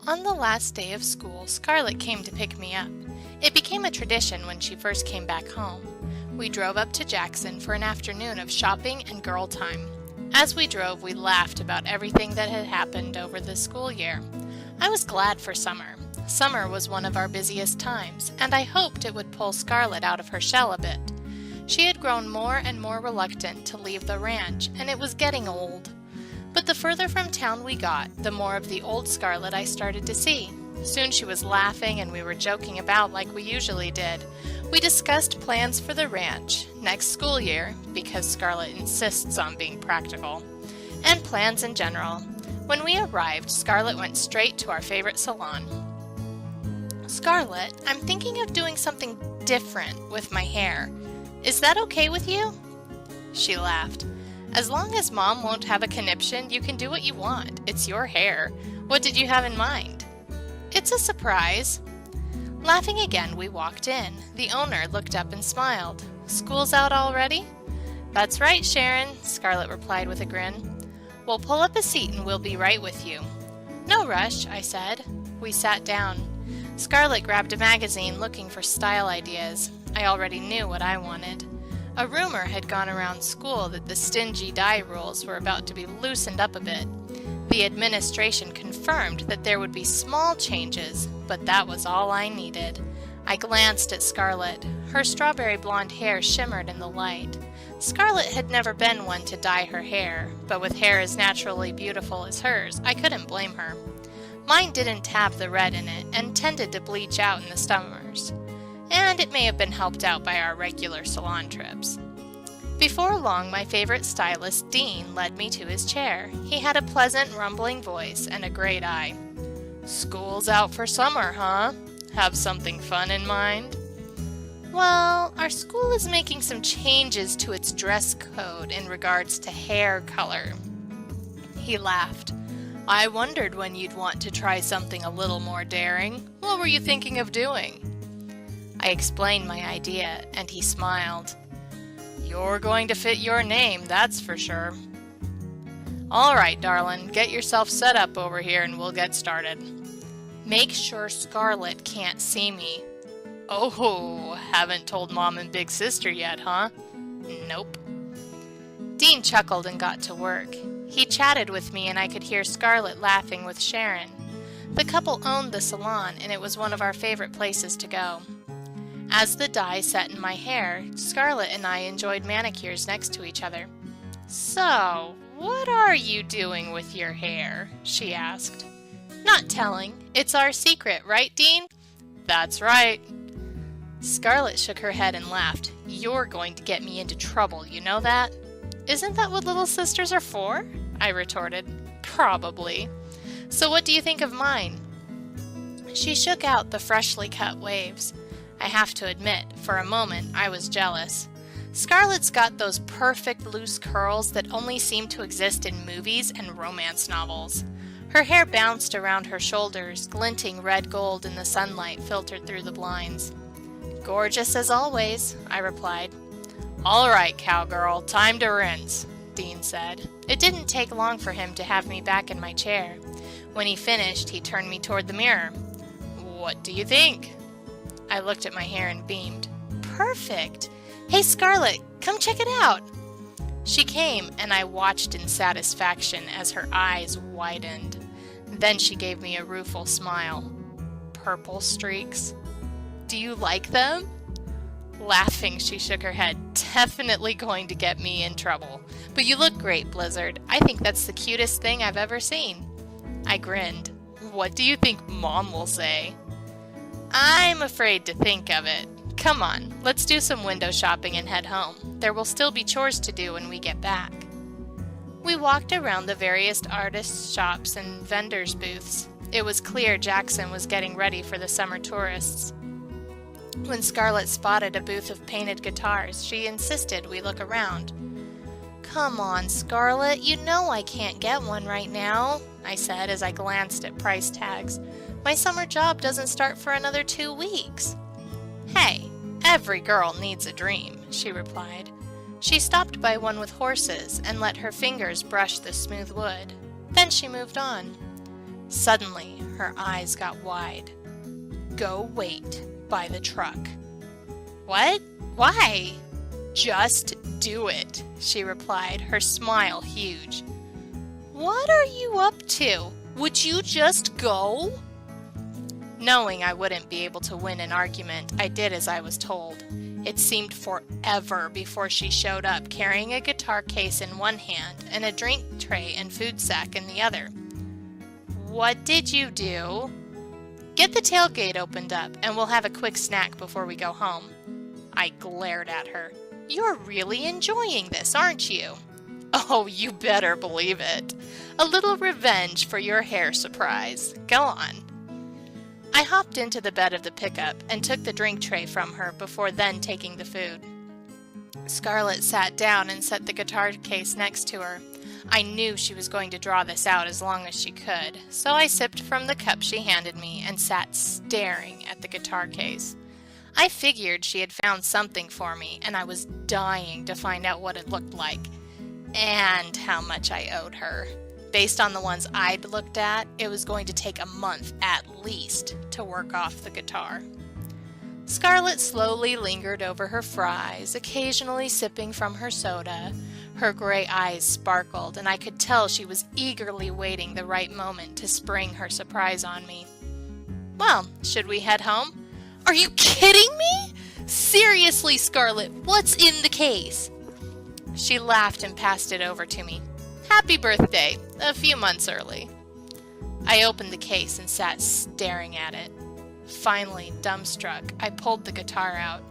On the last day of school, Scarlett came to pick me up. It became a tradition when she first came back home. We drove up to Jackson for an afternoon of shopping and girl time. As we drove, we laughed about everything that had happened over the school year. I was glad for summer. Summer was one of our busiest times, and I hoped it would pull Scarlett out of her shell a bit. She had grown more and more reluctant to leave the ranch, and it was getting old. But the further from town we got, the more of the old Scarlett I started to see. Soon she was laughing and we were joking about like we usually did. We discussed plans for the ranch, next school year, because Scarlett insists on being practical, and plans in general. When we arrived, Scarlett went straight to our favorite salon. "Scarlett, I'm thinking of doing something different with my hair. Is that okay with you?" She laughed. "As long as Mom won't have a conniption, you can do what you want. It's your hair. What did you have in mind?" "It's a surprise." Laughing again, we walked in. The owner looked up and smiled. "School's out already?" "That's right, Sharon," Scarlett replied with a grin. "Well, pull up a seat and we'll be right with you." "No rush," I said. We sat down. Scarlett grabbed a magazine looking for style ideas. I already knew what I wanted. A rumor had gone around school that the stingy dye rules were about to be loosened up a bit. The administration confirmed that there would be small changes, but that was all I needed. I glanced at Scarlett. Her strawberry blonde hair shimmered in the light. Scarlett had never been one to dye her hair, but with hair as naturally beautiful as hers, I couldn't blame her. Mine didn't have the red in it and tended to bleach out in the summers. And it may have been helped out by our regular salon trips. Before long, my favorite stylist, Dean, led me to his chair. He had a pleasant, rumbling voice and a great eye. "School's out for summer, huh? Have something fun in mind?" "Well, our school is making some changes to its dress code in regards to hair color." He laughed. "I wondered when you'd want to try something a little more daring. What were you thinking of doing?" I explained my idea, and he smiled. "You're going to fit your name, that's for sure." "All right, darling, get yourself set up over here and we'll get started." "Make sure Scarlett can't see me." "Oh, haven't told Mom and Big Sister yet, huh?" "Nope." Dean chuckled and got to work. He chatted with me and I could hear Scarlett laughing with Sharon. The couple owned the salon and it was one of our favorite places to go. As the dye set in my hair, Scarlett and I enjoyed manicures next to each other. "So, what are you doing with your hair?" she asked. "Not telling. It's our secret, right, Dean?" "That's right." Scarlett shook her head and laughed. "You're going to get me into trouble, you know that?" "Isn't that what little sisters are for?" I retorted. "Probably. So what do you think of mine?" She shook out the freshly cut waves. I have to admit, for a moment, I was jealous. Scarlett's got those perfect loose curls that only seem to exist in movies and romance novels. Her hair bounced around her shoulders, glinting red gold in the sunlight filtered through the blinds. "Gorgeous as always," I replied. "All right, cowgirl, time to rinse," Dean said. It didn't take long for him to have me back in my chair. When he finished, he turned me toward the mirror. "What do you think?" I looked at my hair and beamed. "Perfect! Hey, Scarlett, come check it out!" She came, and I watched in satisfaction as her eyes widened. Then she gave me a rueful smile. "Purple streaks. Do you like them?" Laughing, she shook her head. "Definitely going to get me in trouble. But you look great, Blizzard. I think that's the cutest thing I've ever seen." I grinned. "What do you think Mom will say?" "I'm afraid to think of it. Come on, let's do some window shopping and head home. There will still be chores to do when we get back." We walked around the various artists' shops and vendors' booths. It was clear Jackson was getting ready for the summer tourists. When Scarlett spotted a booth of painted guitars, she insisted we look around. "Come on, Scarlett, you know I can't get one right now," I said as I glanced at price tags. "My summer job doesn't start for another 2 weeks." "Hey, every girl needs a dream," she replied. She stopped by one with horses and let her fingers brush the smooth wood. Then she moved on. Suddenly, her eyes got wide. "Go wait by the truck." "What? Why?" "Just do it," she replied, her smile huge. "What are you up to? Would you just go?" Knowing I wouldn't be able to win an argument, I did as I was told. It seemed forever before she showed up, carrying a guitar case in one hand and a drink tray and food sack in the other. "What did you do?" "Get the tailgate opened up, and we'll have a quick snack before we go home." I glared at her. "You're really enjoying this, aren't you?" "Oh, you better believe it. A little revenge for your hair surprise. Go on." I hopped into the bed of the pickup and took the drink tray from her before then taking the food. Scarlett sat down and set the guitar case next to her. I knew she was going to draw this out as long as she could, so I sipped from the cup she handed me and sat staring at the guitar case. I figured she had found something for me, and I was dying to find out what it looked like, and how much I owed her. Based on the ones I'd looked at, it was going to take a month at least to work off the guitar. Scarlett slowly lingered over her fries, occasionally sipping from her soda. Her gray eyes sparkled, and I could tell she was eagerly waiting the right moment to spring her surprise on me. "Well, should we head home?" "Are you kidding me? Seriously, Scarlett, what's in the case?" She laughed and passed it over to me. "Happy birthday, a few months early." I opened the case and sat staring at it. Finally, dumbstruck, I pulled the guitar out.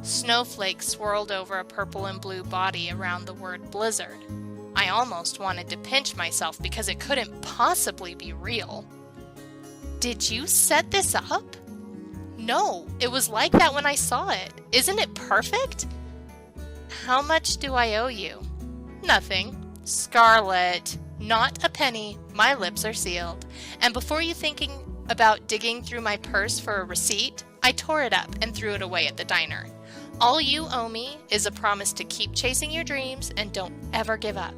Snowflakes swirled over a purple and blue body around the word blizzard. I almost wanted to pinch myself because it couldn't possibly be real. "Did you set this up?" "No, it was like that when I saw it. Isn't it perfect?" "How much do I owe you?" "Nothing." "Scarlett, not a penny. My lips are sealed. And before you thinking about digging through my purse for a receipt, I tore it up and threw it away at the diner. All you owe me is a promise to keep chasing your dreams and don't ever give up.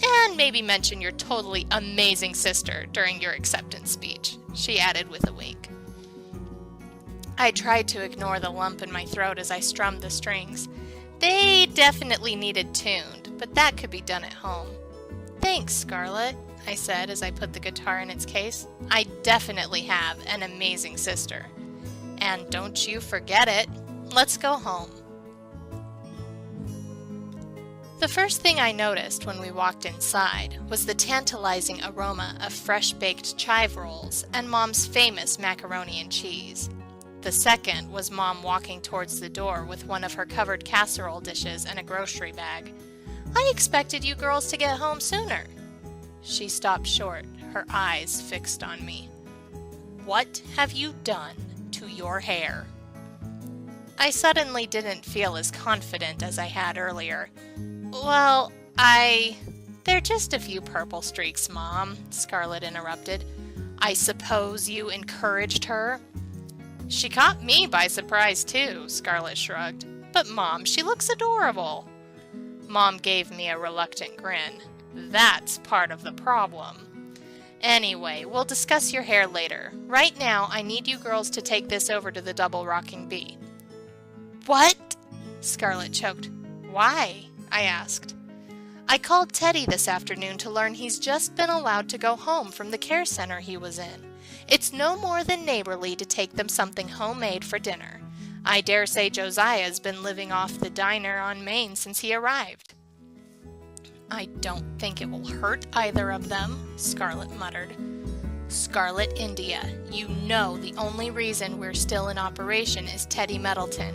And maybe mention your totally amazing sister during your acceptance speech," she added with a wink. I tried to ignore the lump in my throat as I strummed the strings. They definitely needed tuned, but that could be done at home. "Thanks, Scarlett," I said as I put the guitar in its case. "I definitely have an amazing sister. And don't you forget it. Let's go home." The first thing I noticed when we walked inside was the tantalizing aroma of fresh-baked chive rolls and Mom's famous macaroni and cheese. The second was Mom walking towards the door with one of her covered casserole dishes and a grocery bag. "I expected you girls to get home sooner." She stopped short, her eyes fixed on me. "What have you done to your hair?" I suddenly didn't feel as confident as I had earlier. "Well, They're just a few purple streaks, Mom," Scarlett interrupted. "I suppose you encouraged her?" "She caught me by surprise, too," Scarlett shrugged. "But, Mom, she looks adorable." Mom gave me a reluctant grin. "That's part of the problem. Anyway, we'll discuss your hair later. Right now, I need you girls to take this over to the double rocking bee." "What?" Scarlett choked. "Why?" I asked. "I called Teddy this afternoon to learn he's just been allowed to go home from the care center he was in. It's no more than neighborly to take them something homemade for dinner. I dare say Josiah's been living off the diner on Main since he arrived." "I don't think it will hurt either of them," Scarlett muttered. "Scarlett India, you know the only reason we're still in operation is Teddy Middleton.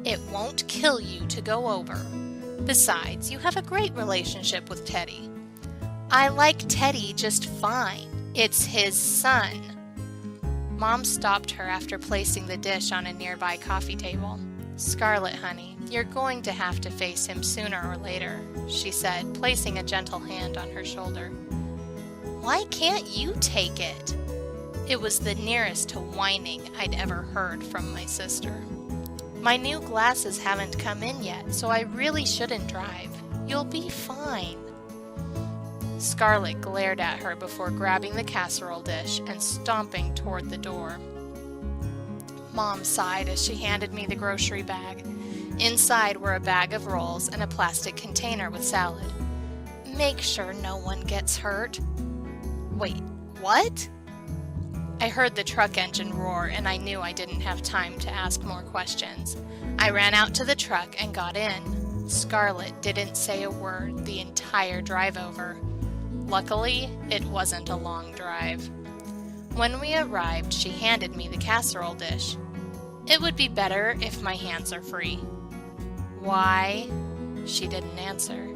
It won't kill you to go over. Besides, you have a great relationship with Teddy." "I like Teddy just fine. It's his son." Mom stopped her after placing the dish on a nearby coffee table. "Scarlett, honey, you're going to have to face him sooner or later," she said, placing a gentle hand on her shoulder. "Why can't you take it?" It was the nearest to whining I'd ever heard from my sister. "My new glasses haven't come in yet, so I really shouldn't drive. You'll be fine." Scarlett glared at her before grabbing the casserole dish and stomping toward the door. Mom sighed as she handed me the grocery bag. Inside were a bag of rolls and a plastic container with salad. "Make sure no one gets hurt." "Wait, what?" I heard the truck engine roar and I knew I didn't have time to ask more questions. I ran out to the truck and got in. Scarlett didn't say a word the entire drive over. Luckily, it wasn't a long drive. When we arrived, she handed me the casserole dish. "It would be better if my hands are free." "Why?" She didn't answer.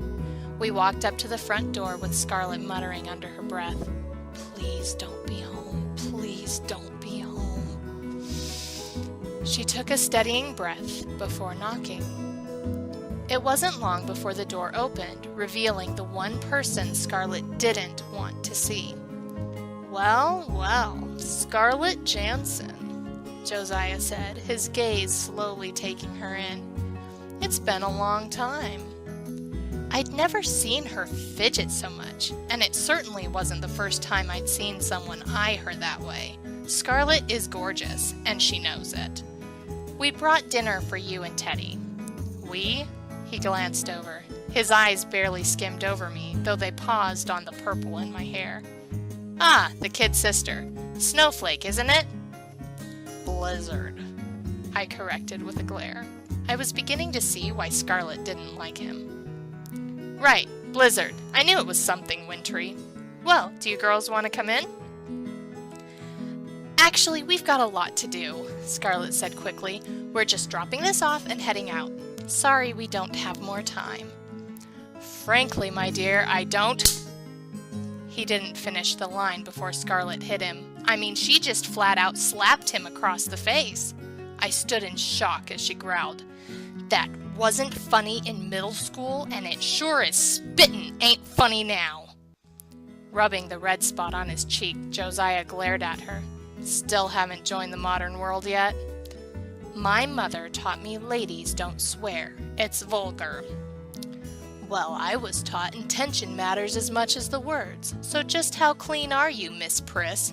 We walked up to the front door with Scarlett muttering under her breath, "Please don't be home. Please don't be home." She took a steadying breath before knocking. It wasn't long before the door opened, revealing the one person Scarlett didn't want to see. "Well, well, Scarlett Jansen," Josiah said, his gaze slowly taking her in. "It's been a long time." I'd never seen her fidget so much, and it certainly wasn't the first time I'd seen someone eye her that way. Scarlett is gorgeous, and she knows it. "We brought dinner for you and Teddy." "We?" He glanced over. His eyes barely skimmed over me, though they paused on the purple in my hair. "Ah, the kid sister. Snowflake, isn't it?" "Blizzard," I corrected with a glare. I was beginning to see why Scarlett didn't like him. "Right, Blizzard. I knew it was something wintry. Well, do you girls want to come in?" "Actually, we've got a lot to do," Scarlett said quickly. "We're just dropping this off and heading out. Sorry we don't have more time." "Frankly, my dear, I don't—" He didn't finish the line before Scarlett hit him. I mean, she just flat out slapped him across the face. I stood in shock as she growled, "That wasn't funny in middle school, and it sure as spittin' ain't funny now." Rubbing the red spot on his cheek, Josiah glared at her. "Still haven't joined the modern world yet?" "My mother taught me ladies don't swear. It's vulgar." "Well, I was taught intention matters as much as the words. So just how clean are you, Miss Priss?"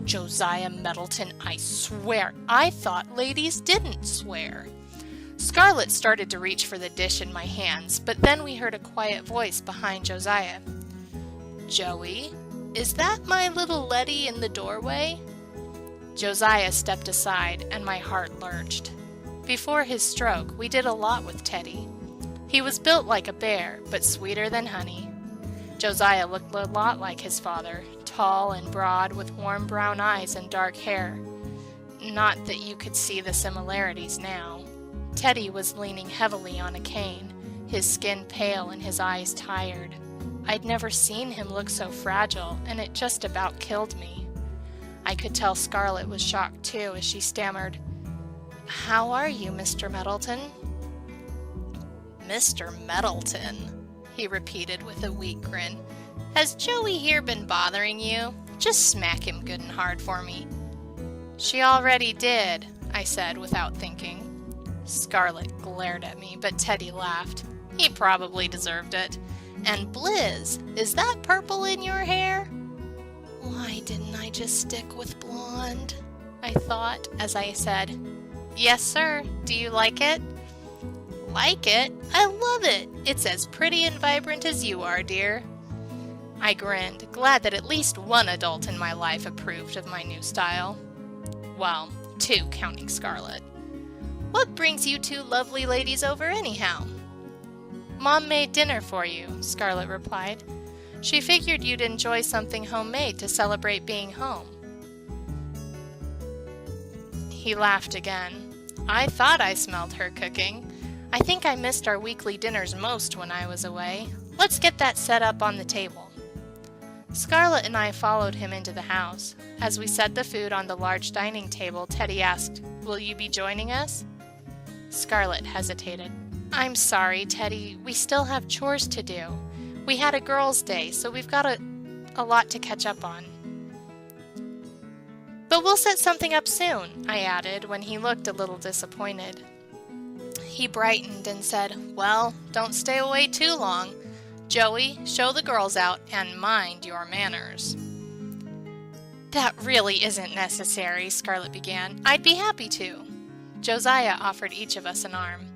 "Josiah Middleton, I swear, I thought ladies didn't swear." Scarlett started to reach for the dish in my hands, but then we heard a quiet voice behind Josiah. "Joey, is that my little Letty in the doorway?" Josiah stepped aside, and my heart lurched. Before his stroke, we did a lot with Teddy. He was built like a bear, but sweeter than honey. Josiah looked a lot like his father, tall and broad with warm brown eyes and dark hair. Not that you could see the similarities now. Teddy was leaning heavily on a cane, his skin pale and his eyes tired. I'd never seen him look so fragile, and it just about killed me. I could tell Scarlett was shocked too as she stammered, "How are you, Mr. Middleton?" "Mr. Middleton," he repeated with a weak grin. "Has Joey here been bothering you? Just smack him good and hard for me." "She already did," I said without thinking. Scarlett glared at me, but Teddy laughed. He probably deserved it. "And Blizz, is that purple in your hair?" Why didn't I just stick with blonde? I thought as I said, "Yes, sir. Do you like it?" "Like it? I love it. It's as pretty and vibrant as you are, dear." I grinned, glad that at least one adult in my life approved of my new style. Well, two, counting Scarlett. "What brings you two lovely ladies over anyhow?" "Mom made dinner for you," Scarlett replied. "She figured you'd enjoy something homemade to celebrate being home." He laughed again. I thought I smelled her cooking. I think I missed our weekly dinners most when I was away. Let's get that set up on the table. Scarlett and I followed him into the house. As we set the food on the large dining table, Teddy asked, "Will you be joining us?" Scarlett hesitated. "I'm sorry, Teddy. We still have chores to do. We had a girls' day, so we've got a lot to catch up on." "But we'll set something up soon," I added when he looked a little disappointed. He brightened and said, "Well, don't stay away too long. Joey, show the girls out and mind your manners." "That really isn't necessary," Scarlett began. "I'd be happy to." Josiah offered each of us an arm.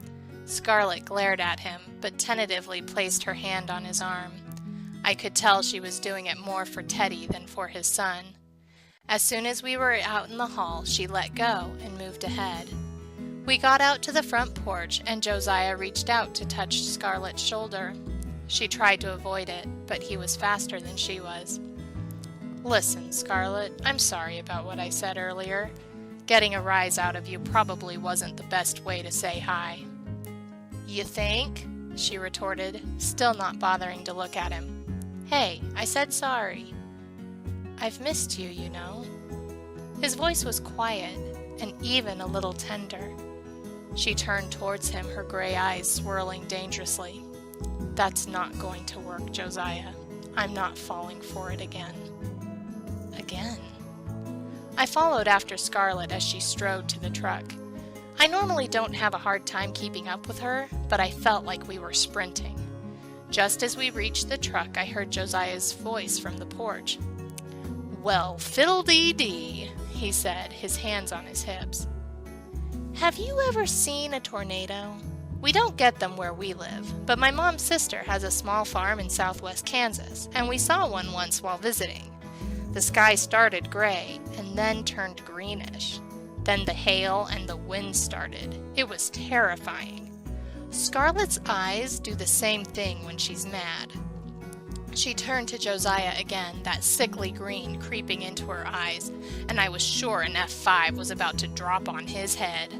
Scarlett glared at him, but tentatively placed her hand on his arm. I could tell she was doing it more for Teddy than for his son. As soon as we were out in the hall, she let go and moved ahead. We got out to the front porch, and Josiah reached out to touch Scarlett's shoulder. She tried to avoid it, but he was faster than she was. "Listen, Scarlett, I'm sorry about what I said earlier. Getting a rise out of you probably wasn't the best way to say hi." "You think?" she retorted, still not bothering to look at him. "Hey, I said sorry. I've missed you, you know." His voice was quiet and even a little tender. She turned towards him, her gray eyes swirling dangerously. "That's not going to work, Josiah. I'm not falling for it again." Again. I followed after Scarlett as she strode to the truck. I normally don't have a hard time keeping up with her, but I felt like we were sprinting. Just as we reached the truck, I heard Josiah's voice from the porch. "Well, fiddle-dee-dee," he said, his hands on his hips. "Have you ever seen a tornado? We don't get them where we live, but my mom's sister has a small farm in southwest Kansas, and we saw one once while visiting. The sky started gray and then turned greenish. Then the hail and the wind started. It was terrifying. Scarlett's eyes do the same thing when she's mad." She turned to Josiah again, that sickly green creeping into her eyes, and I was sure an F5 was about to drop on his head.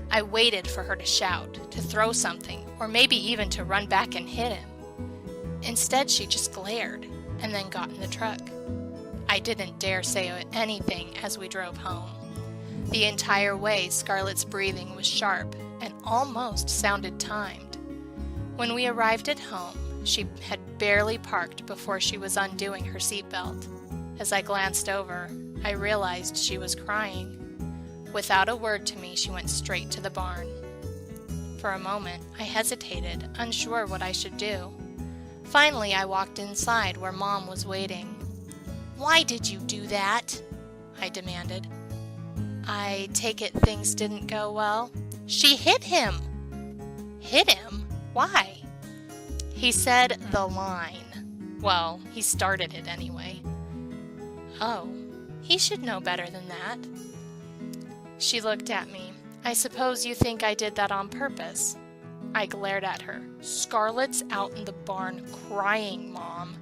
I waited for her to shout, to throw something, or maybe even to run back and hit him. Instead, she just glared, and then got in the truck. I didn't dare say anything as we drove home. The entire way, Scarlett's breathing was sharp and almost sounded timed. When we arrived at home, she had barely parked before she was undoing her seatbelt. As I glanced over, I realized she was crying. Without a word to me, she went straight to the barn. For a moment, I hesitated, unsure what I should do. Finally, I walked inside where Mom was waiting. "Why did you do that?" I demanded. "I take it things didn't go well?" "She hit him!" "Hit him? Why?" "He said the line. Well, he started it anyway." "Oh, he should know better than that." She looked at me. "I suppose you think I did that on purpose?" I glared at her. "Scarlett's out in the barn crying, Mom.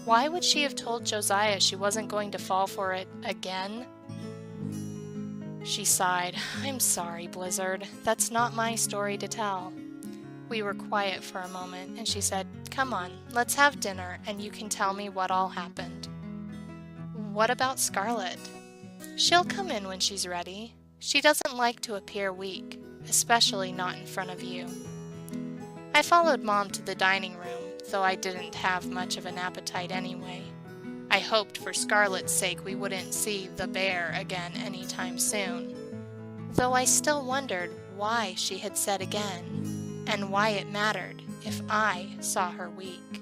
Why would she have told Josiah she wasn't going to fall for it again?" She sighed. "I'm sorry, Blizzard. That's not my story to tell." We were quiet for a moment, and she said, "Come on, let's have dinner, and you can tell me what all happened." "What about Scarlett?" "She'll come in when she's ready. She doesn't like to appear weak, especially not in front of you." I followed Mom to the dining room, though I didn't have much of an appetite anyway. I hoped for Scarlett's sake we wouldn't see the bear again anytime soon, though I still wondered why she had said again, and why it mattered if I saw her weak.